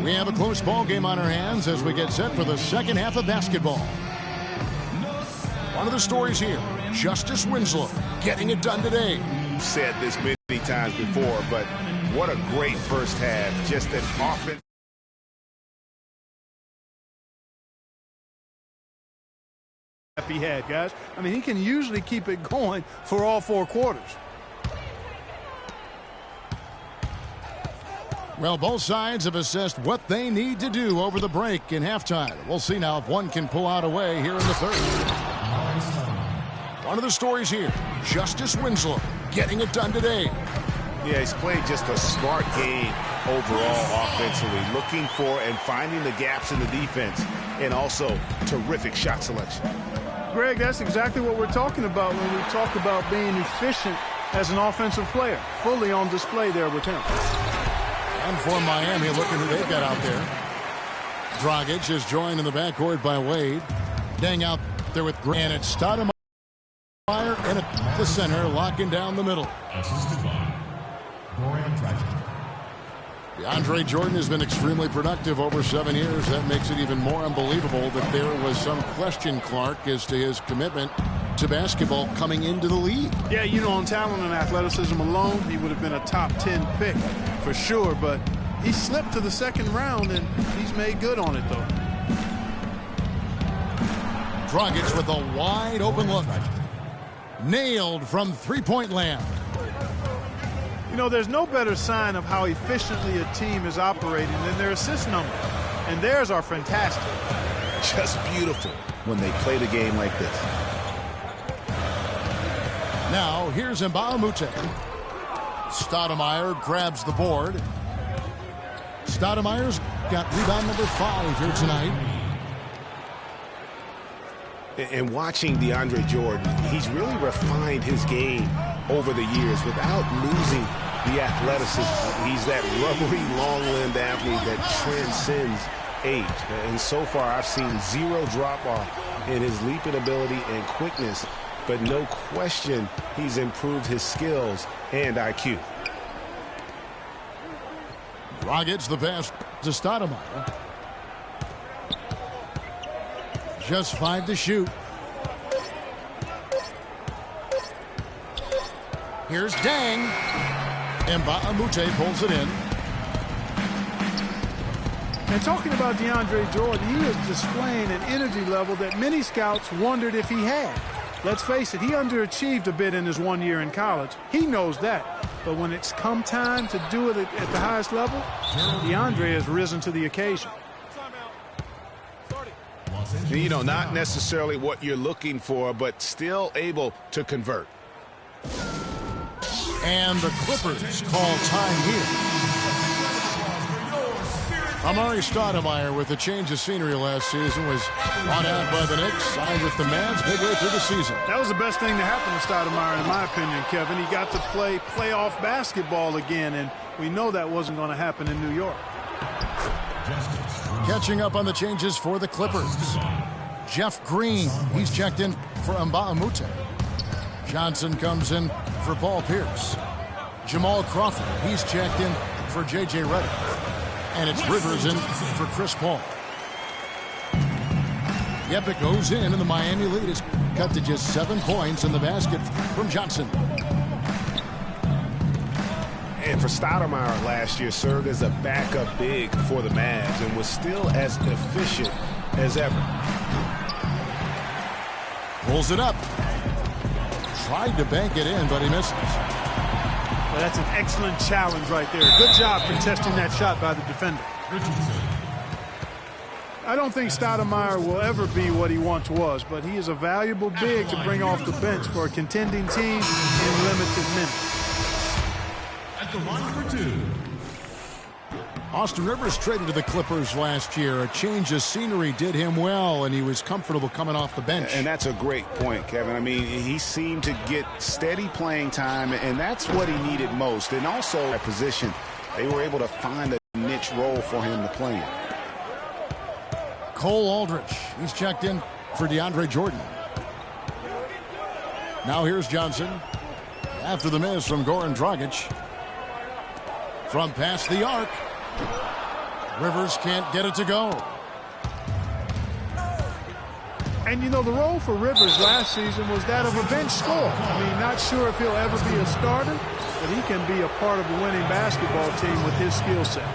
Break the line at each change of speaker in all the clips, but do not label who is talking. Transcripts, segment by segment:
We have a close ball game on our hands as we get set for the second half of basketball. One of the stories here, Justice Winslow getting it done today.
You've said this many times before, but what a great first half. Just an offense.
He had, guys. I mean, he can usually keep it going for all 4 quarters.
Well, both sides have assessed what they need to do over the break in halftime. We'll see now if one can pull out a way here in the third. One of the stories here, Justice Winslow getting it done today.
Yeah, he's played just a smart game overall offensively, looking for and finding the gaps in the defense, and also terrific shot selection.
Greg, that's exactly what we're talking about when we talk about being efficient as an offensive player. Fully on display there with him.
And for Miami, look at who they've got out there. Dragic is joined in the backcourt by Wade. Dang out there with Grant. And it's Stoudemire in at the center, locking down the middle. DeAndre Jordan has been extremely productive over 7 years. That makes it even more unbelievable that there was some question, Clark, as to his commitment to basketball coming into the league.
Yeah, you know, on talent and athleticism alone, he would have been a top 10 pick for sure, but he slipped to the second round, and he's made good on it, though.
Dragic with a wide open look. Nailed from three-point land.
You know, there's no better sign of how efficiently a team is operating than their assist numbers. And theirs are fantastic.
Just beautiful when they play the game like this.
Now, here's Mbah-a-Moute. Stoudemire grabs the board. Stoudemire's got rebound number 5 here tonight.
And watching DeAndre Jordan, he's really refined his game over the years without losing the athleticism. He's that rubbery, long-limbed athlete that transcends age. And so far, I've seen 0 drop-off in his leaping ability and quickness. But no question, he's improved his skills and IQ.
Dragic the pass to Stoudemire. Just 5 to shoot. Here's Dang. Mbah-a-Moute pulls it in.
And talking about DeAndre Jordan, he is displaying an energy level that many scouts wondered if he had. Let's face it, he underachieved a bit in his 1 year in college. He knows that. But when it's come time to do it at the highest level, DeAndre has risen to the occasion.
You know, not necessarily what you're looking for, but still able to convert.
And the Clippers call time here. Amari Stoudemire, with a change of scenery last season, was brought out by the Knicks, signed with the Mavs midway through the season.
That was the best thing to happen to Stoudemire, in my opinion, Kevin. He got to play playoff basketball again, and we know that wasn't going to happen in New York.
Catching up on the changes for the Clippers. Jeff Green, he's checked in for Mbah-a-Moute. Johnson comes in for Paul Pierce. Jamal Crawford, he's checked in for J.J. Redick. And it's Rivers in for Chris Paul. Yep, it goes in, and the Miami lead is cut to just 7 points in the basket from Johnson.
And for Stoudemire last year, served as a backup big for the Mavs and was still as efficient as ever.
Pulls it up. Tried to bank it in, but he misses.
Well, that's an excellent challenge right there. Good job contesting that shot by the defender. I don't think Stoudemire will ever be what he once was, but he is a valuable big to bring off the bench for a contending team in limited minutes.
At the line for 2.
Austin Rivers traded to the Clippers last year. A change of scenery did him well, and he was comfortable coming off the bench.
And that's a great point, Kevin. I mean, he seemed to get steady playing time, and that's what he needed most. And also at position, they were able to find a niche role for him to play in.
Cole Aldrich, he's checked in for DeAndre Jordan. Now here's Johnson. After the miss from Goran Dragic. From past the arc. Rivers can't get it to go.
And, you know, the role for Rivers last season was that of a bench scorer. I mean, not sure if he'll ever be a starter, but he can be a part of a winning basketball team with his skill set.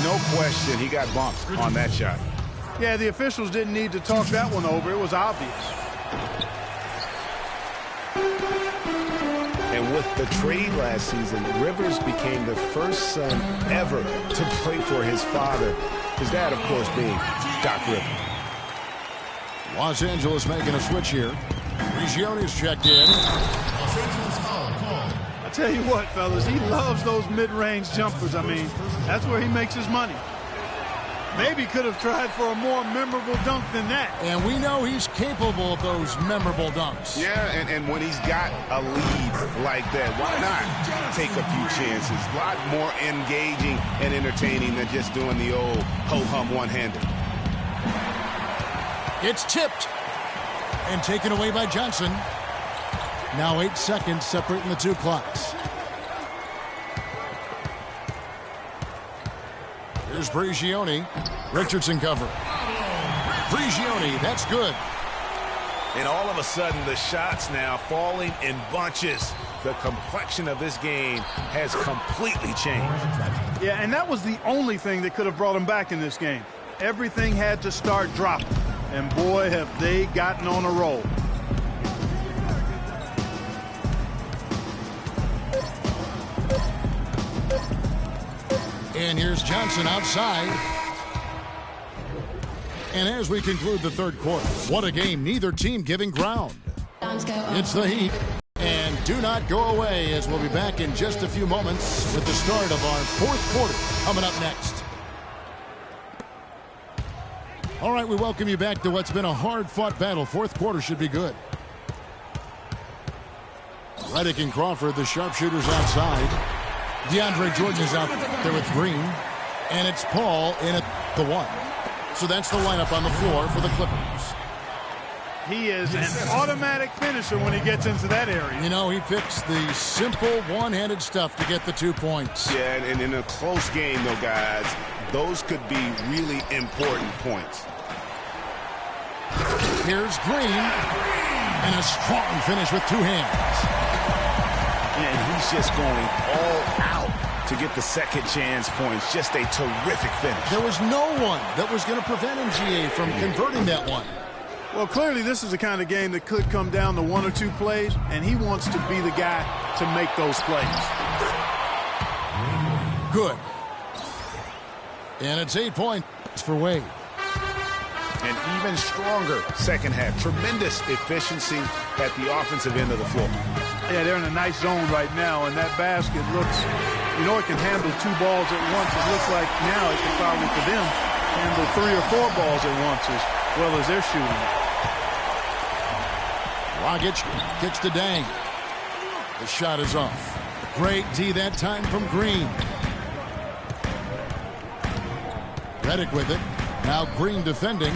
No question, he got bumped on that shot.
Yeah, the officials didn't need to talk that one over. It was obvious.
And with the trade last season, Rivers became the first son ever to play for his father. His dad, of course, being Doc Rivers.
Los Angeles making a switch here. Regione's checked in.
I tell you what, fellas, he loves those mid-range jumpers. I mean, that's where he makes his money. Maybe could have tried for a more memorable dunk than that.
And we know he's capable of those memorable dunks.
Yeah, and when he's got a lead like that, why not take a few chances? A lot more engaging and entertaining than just doing the old ho-hum one-hander.
It's tipped and taken away by Johnson. Now 8 seconds separating the two clocks. Here's Prigioni. Richardson cover. Prigioni, that's good.
And all of a sudden, the shots now falling in bunches. The complexion of this game has completely changed.
Yeah, and that was the only thing that could have brought him back in this game. Everything had to start dropping. And boy, have they gotten on a roll.
And here's Johnson outside. And as we conclude the third quarter, what a game, neither team giving ground. It's the Heat. And do not go away, as we'll be back in just a few moments with the start of our fourth quarter coming up next. All right, we welcome you back to what's been a hard-fought battle. Fourth quarter should be good. Redick and Crawford, the sharpshooters outside. DeAndre Jordan is out there with Green. And it's Paul in at the one. So that's the lineup on the floor for the Clippers.
He is an automatic finisher when he gets into that area.
You know, he picks the simple one-handed stuff to get the 2 points.
Yeah, and in a close game, though, guys, those could be really important points.
Here's Green. And a strong finish with 2 hands.
And he's just going all out to get the second chance points. Just a terrific finish.
There was no one that was going to prevent MGA from converting that one.
Well, clearly this is the kind of game that could come down to 1 or 2 plays, and he wants to be the guy to make those plays.
Good. And it's 8 points for Wade.
An even stronger second half. Tremendous efficiency at the offensive end of the floor.
Yeah, they're in a nice zone right now, and that basket looks, you know, it can handle 2 balls at once. It looks like now it can probably, for them, handle 3 or 4 balls at once as well as they're shooting.
Rogic gets to Dang. The shot is off. Great D that time from Green. Redick with it. Now Green defending.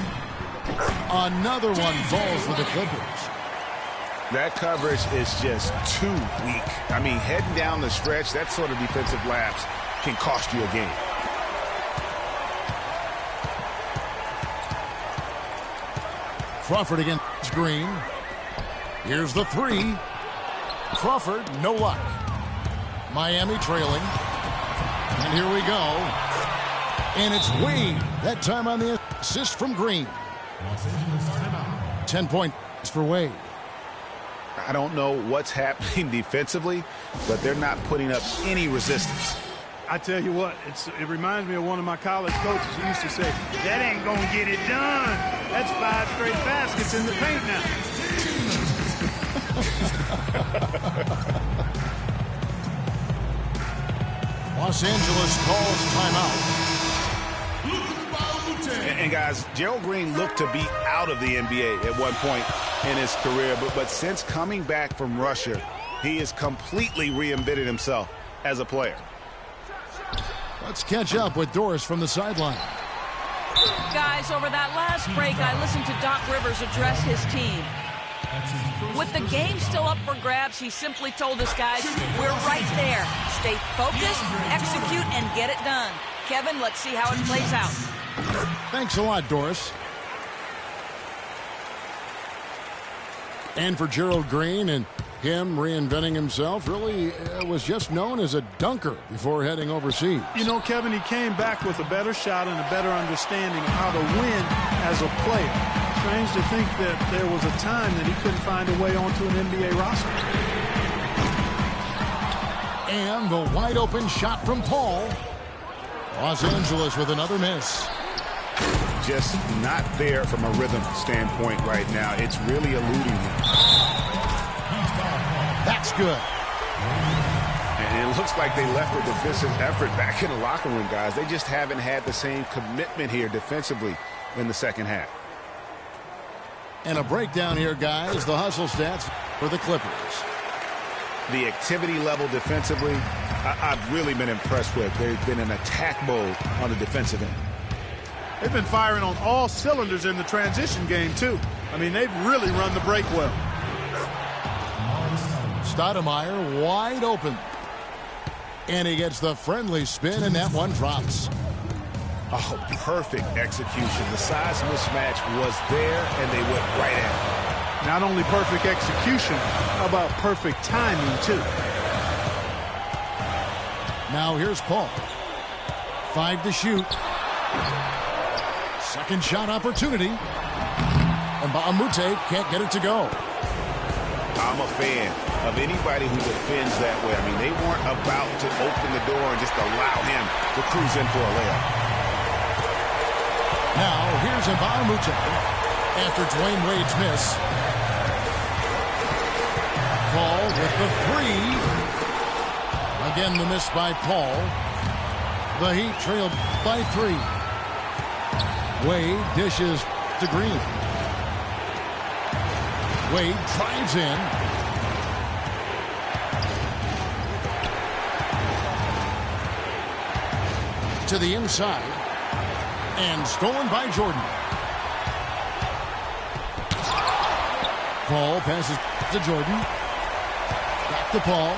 Another one falls for the Clippers.
That coverage is just too weak. I mean, heading down the stretch, that sort of defensive lapse can cost you a game.
Crawford against Green. Here's the 3. Crawford, no luck. Miami trailing. And here we go. And it's Wade. That time on the assist from Green. 10 points for Wade.
I don't know what's happening defensively, but they're not putting up any resistance.
I tell you what, it reminds me of one of my college coaches. He used to say, that ain't going to get it done. That's 5 straight baskets in the paint now.
Los Angeles calls timeout.
And guys, Gerald Green looked to be out of the NBA at one point in his career, but since coming back from Russia, he has completely reinvented himself as a player.
Let's catch up with Doris from the sideline.
Guys, over that last break, I listened to Doc Rivers address his team. With the game still up for grabs, he simply told us, guys, we're right there. Stay focused, execute, and get it done. Kevin, let's see how it plays out.
Thanks a lot, Doris. And for Gerald Green, and him reinventing himself, really was just known as a dunker before heading overseas.
You know, Kevin, he came back with a better shot and a better understanding of how to win as a player. Strange to think that there was a time that he couldn't find a way onto an NBA roster.
And the wide open shot from Paul. Los Angeles with another miss.
Just not there from a rhythm standpoint right now. It's really eluding him.
That's good.
And it looks like they left the defensive effort back in the locker room, guys. They just haven't had the same commitment here defensively in the second half.
And a breakdown here, guys. The hustle stats for the Clippers.
The activity level defensively, I've really been impressed with. They've been in attack mode on the defensive end.
They've been firing on all cylinders in the transition game, too. I mean, they've really run the break well.
Stoudemire wide open. And he gets the friendly spin, and that one drops.
Oh, perfect execution. The size mismatch was there, and they went right at it.
Not only perfect execution, how about perfect timing, too?
Now here's Paul. 5 to shoot. Second shot opportunity. And Baamute can't get it to go.
I'm a fan of anybody who defends that way. I mean, they weren't about to open the door and just allow him to cruise in for a layup.
Now, here's Baamute after Dwayne Wade's miss. Paul with the 3. Again, the miss by Paul. The Heat trailed by 3. Wade dishes to Green. Wade drives in. To the inside. And stolen by Jordan. Paul passes to Jordan. Back to Paul.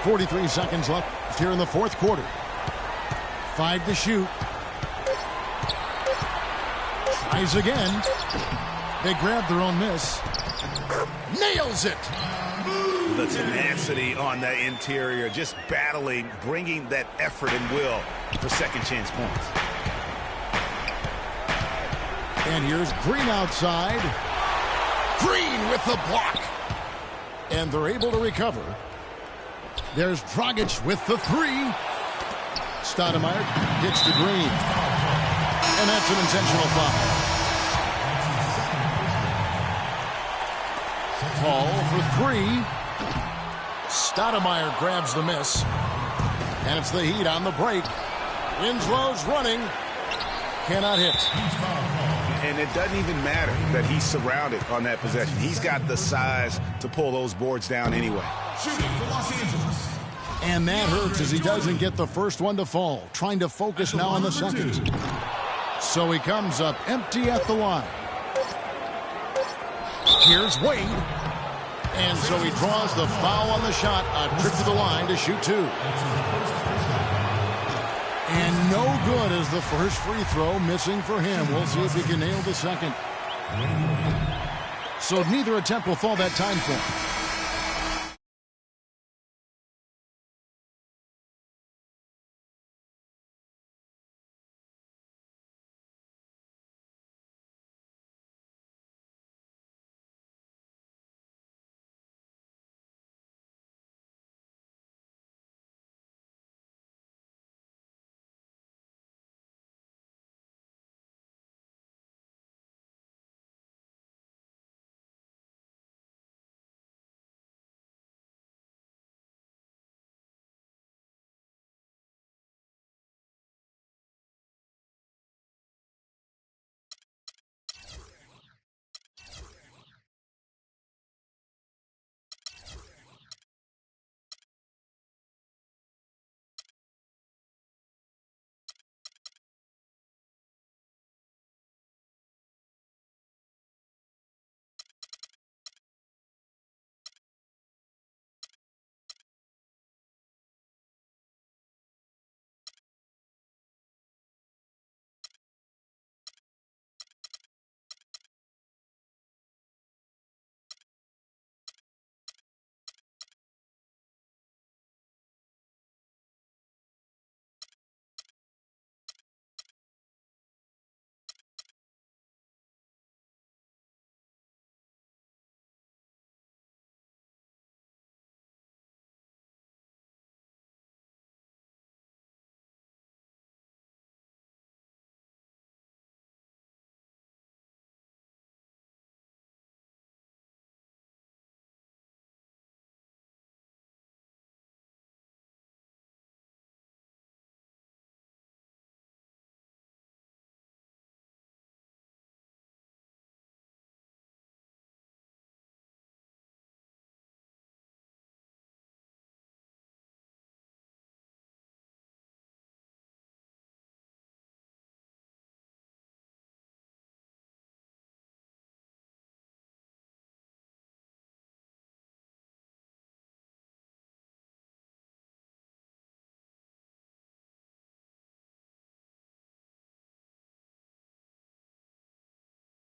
.43 seconds left here in the fourth quarter. 5 to shoot. Tries again. They grab their own miss. Nails it.
The tenacity on the interior, just battling, bringing that effort and will for second chance points.
And here's Green outside. Green with the block. And they're able to recover. There's Dragic with the 3. Stoudemire gets to Green. And that's an intentional foul. Paul for 3. Stoudemire grabs the miss. And it's the Heat on the break. Winslow's running. Cannot hit.
And it doesn't even matter that he's surrounded on that possession. He's got the size to pull those boards down anyway.
Shooting for Los Angeles.
And that hurts as he doesn't get the first one to fall. Trying to focus now on the second. So he comes up empty at the line. Here's Wade. And so he draws the foul on the shot. A trip to the line to shoot 2. And no good as the first free throw missing for him. We'll see if he can nail the second. So neither attempt will fall that time for him.